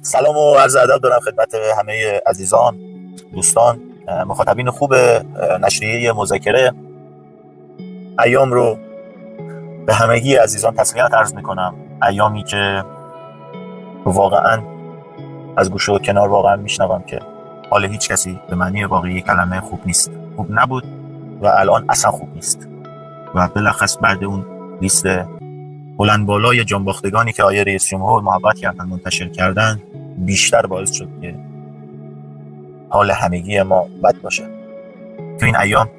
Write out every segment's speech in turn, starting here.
سلام و عرض ادب دارم خدمت همه عزیزان، دوستان، مخاطبین خوب نشریه مذاکره. ایام رو به همگی عزیزان تسلیت عرض میکنم. ایامی که واقعا از گوشه و کنار واقعا میشنوم که حال هیچ کسی به معنی واقعی کلمه خوب نیست، خوب نبود و الان اصلا خوب نیست. و بالاخص بعد اون لیست بلند بالای جانباختگانی که آیه رئیس جمهور محبت کردن منتشر کردن، بیشتر باعث شد که حال همگی ما بد باشه. تو این ایام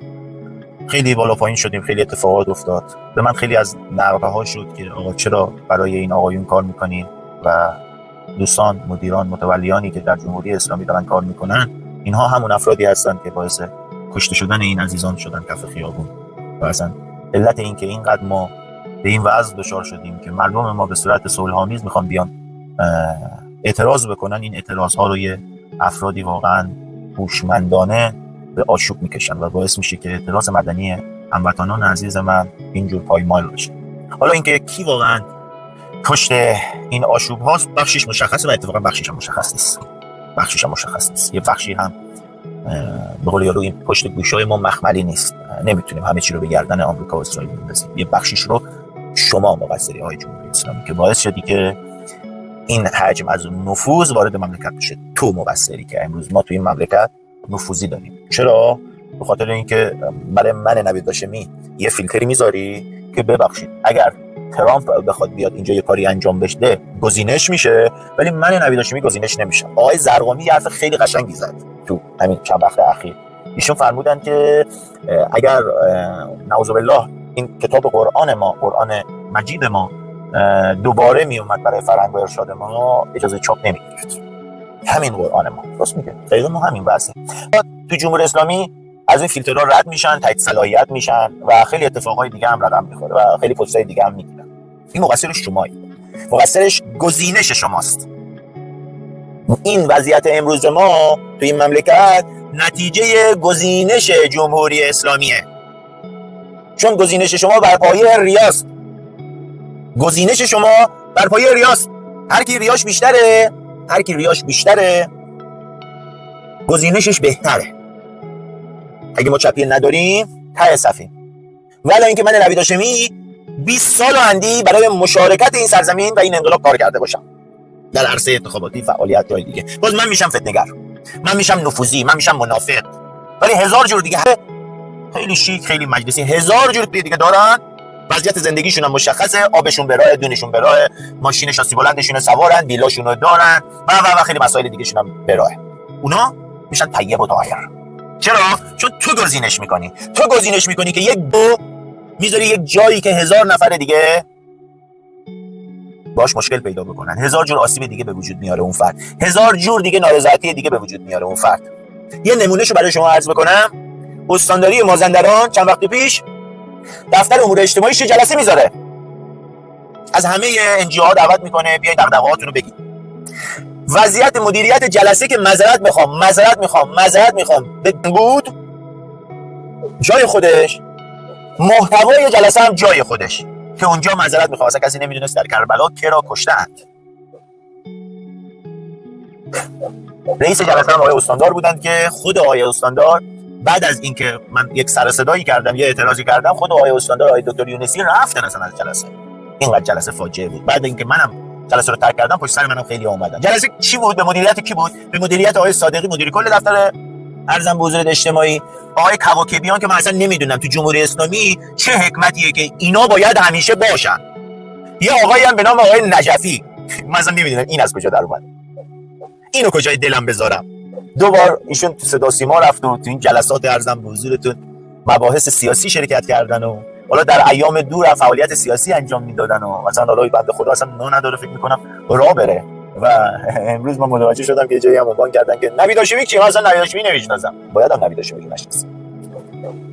خیلی بالا پایین شدیم، خیلی اتفاقات افتاد. به من خیلی از نقده ها شد که آقا چرا برای این آقایون کار میکنین و دوستان، مدیران، متولیانی که در جمهوری اسلامی دارن کار میکنن، اینها همون افرادی هستن که باعث کشته شدن این عزیزان شدن کف خیابون. و اصلا علت این که اینقدر ما به این وضع دچار شدیم که مردم ما به صورت صلح‌آمیز میخوان بیان اعتراض بکنن، این اعتراض ها رو یه افرادی واقعا هوشمندانه به آشوب میکشن و باعث میشه که اعتراض مدنی هموطنان عزیز من اینجور پایمال بشه. حالا اینکه کی واقعا پشت این آشوب هاست بخشش مشخصه و اتفاقا بخشش هم مشخص نیست. یه بخشی هم به قول یارو این پشت گوشای ما مخملی نیست. نمیتونیم همه چی رو به گردن آمریکا و اسرائیل بندازیم. یه بخشش رو شما مقصری های جمهوری اسلامی که باعث شدی که این حجم از نفوذ وارد مملکت بشه. تو مقصری که امروز ما توی این مملکت نفوذی داریم. چرا؟ به خاطر اینکه برای من نوید هاشمی یه فیلتری میذاری که ببخشید اگر ترامپ بخواد بیاد اینجا یه کاری انجام بده گزینش میشه، ولی من نوید هاشمی گزینش نمیشم. آقای زرقامی یه حرف خیلی قشنگی زد تو همین چند وقت اخیر. ایشون فرمودن که اگر نعوذ بالله این کتاب قرآن ما، قرآن مجید ما دوباره می اومد برای فرهنگ و ارشاد ما، اجازه چاپ نمیگرفت. همین قرآن ما راست میگه. دقیقاً ما همین بحثه. تو جمهوری اسلامی از این فیلترها رد میشن، تایید صلاحیت میشن و خیلی اتفاقای دیگه هم رقم میخوره و خیلی پستای دیگه هم میگیرن. این مقصر شمایید. مقصرش گزینش شماست. این وضعیت امروز ما تو این مملکت نتیجه گزینش جمهوری اسلامیه. چون گزینش شما بر پایه ریاست. هر کی ریاش بیشتره گزینشش بهتره. اگه ما چپیه نداریم ته صفیم. ولی اینکه من نوید هاشمی 20 سال اندی برای مشارکت این سرزمین و این انقلاب کار کرده باشم در عرصه انتخاباتی، فعالیت جای دیگه، باز من میشم فتنه‌گر، من میشم نفوذی، من میشم منافق. ولی هزار جور دیگه خیلی شیک، خیلی مجلسی، هزار جور دیگه دارن. وضعیت زندگیشون هم مشخصه، آبشون به راه، دونشون به راه، ماشین شاسی بلندشون سوارن، ویلاشون رو دارن و خیلی مسائل دیگه شون هم به راه. اونا میشن طیب و طاهر. چرا؟ چون تو گزینش میکنی که یک دو میذاری یک جایی که هزار نفر دیگه باش مشکل پیدا بکنن، هزار جور آسیب دیگه به وجود میاره اون فرد، هزار جور دیگه نارضایتی دیگه به وجود میاره اون فرد. یه نمونهشو برای شما عرض بکنم. استانداری مازندران چند وقت پیش دفتر امور اجتماعیش جلسه میذاره، از همه NGO ها دعوت میکنه بیاید دغدغه‌هاتون رو بگید. وضعیت مدیریت جلسه که معذرت میخوام بود جای خودش، محتوای جلسه هم جای خودش که اونجا معذرت میخوام، اصلا کسی نمیدونست در کربلا کرا کشتند. رئیس جلسه هم آقای استاندار بودند که خود آقای استاندار بعد از اینکه من یک سر صدایی کردم، یه اعتراضی کردم، خود آقای استاندار، آقای دکتر یونسی رفتن اصلا از جلسه. اینقدر جلسه فاجعه بود. بعد اینکه منم جلسه رو ترک کردم پشت سر منم خیلی اومدن. جلسه چی بود؟ به مدیریت کی بود؟ به مدیریت آقای صادقی، مدیر کل دفتر ارزم به حضور اجتماعی، آقای کواکبیان که من اصلا نمیدونم تو جمهوری اسلامی چه حکمتیه که اینا باید همیشه باشن. یه آقایی هم به نام آقای نجفی، من اصلا نمیدونم این از کجا در اومد. اینو کجای دلم بذارم. دو بار ایشون تو صدا سیما رفت و تو این جلسات ارزم به حضورتون مباحث سیاسی شرکت کردن و حالا در ایام دور فعالیت سیاسی انجام میدادن و مثلا حالا بنده خدا اصلا نداره فکر میکنم راه بره. و امروز من متوجه شدم که جایی هم عنوان کردن که نوید هاشمی کی؟ من اصلا نوید هاشمی نمیشناسم. باید هم نوید هاشمی نشناسی.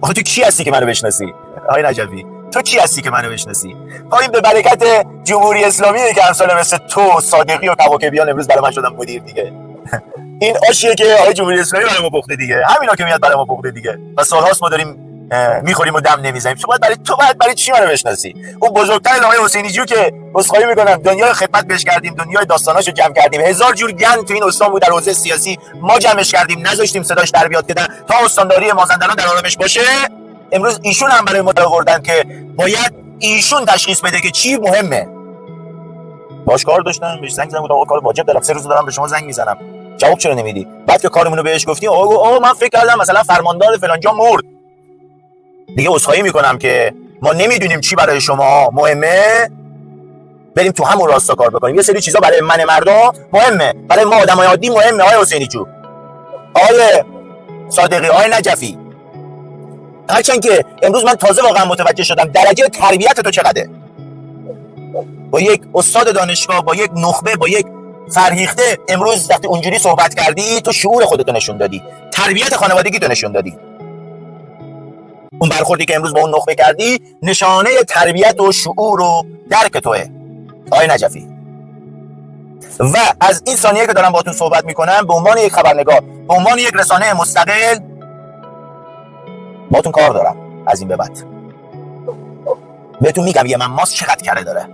آخه تو کی هستی که منو بشناسی؟ آقای نجفی تو کی هستی که منو بشناسی؟ این به برکت جمهوری اسلامی که امثال مثل تو، صادقی و کواکبیان امروز برای من شدن مدیر دیگه. این آشیه که آقای جمهوری اسلامی برای ما پخته دیگه، همینا که میاد برای ما پخته دیگه. و سال‌هاست ما داریم میخوریم و دم نمیزنیم. تو باید برای چی منو بشناسی؟ اون بزرگتر آقای حسینی جو که عذرخواهی میکنم دنیای خدمت بهش کردیم، دنیای داستاناشو جمع کردیم، هزار جور گند تو این استان بود در حوزه سیاسی، ما جمعش کردیم، نذاشتیم صداش در بیاد که تا استانداری مازندران در آرامش باشه. امروز ایشون هم برای ما آوردن که باید ایشون تشخیص بده که چی مهمه. باش کار داشتم، بهش زنگ زدم، آقا کار واجب دارم، 3 روز دارم به شما زنگ میزنم، جواب چرا نمیدی؟ بعد که کارمون رو بهش گفتیم آقا من فکر کردم مثلا فرماندار فلان جا مرد. دیگه عذرخواهی میکنم که ما نمیدونیم چی برای شما مهمه، بریم تو همون راستا کار بکنیم. یه سری چیزا برای من مردم مهمه، برای ما آدمای عادی مهمه. آقای حسینی جو، آقای صادقی، آقای نجفی، هرچند که امروز من تازه واقعا متوجه شدم درجه تربیت تو چقدره. با یک استاد دانشگاه، با یک نخبه، با یک فرهیخته، امروز وقتی اونجوری صحبت کردی تو شعور خودتو نشون دادی، تربیت خانوادگی تو نشون دادی. اون برخوردی که امروز با اون نخبه کردی نشانه تربیت و شعور و درک توه آقای نجفی. و از این ثانیه که دارم باهاتون صحبت میکنم به عنوان یک خبرنگار، به عنوان یک رسانه مستقل باهاتون کار دارم. از این به بعد بهتون میگم یه من ماست چقدر کره داره.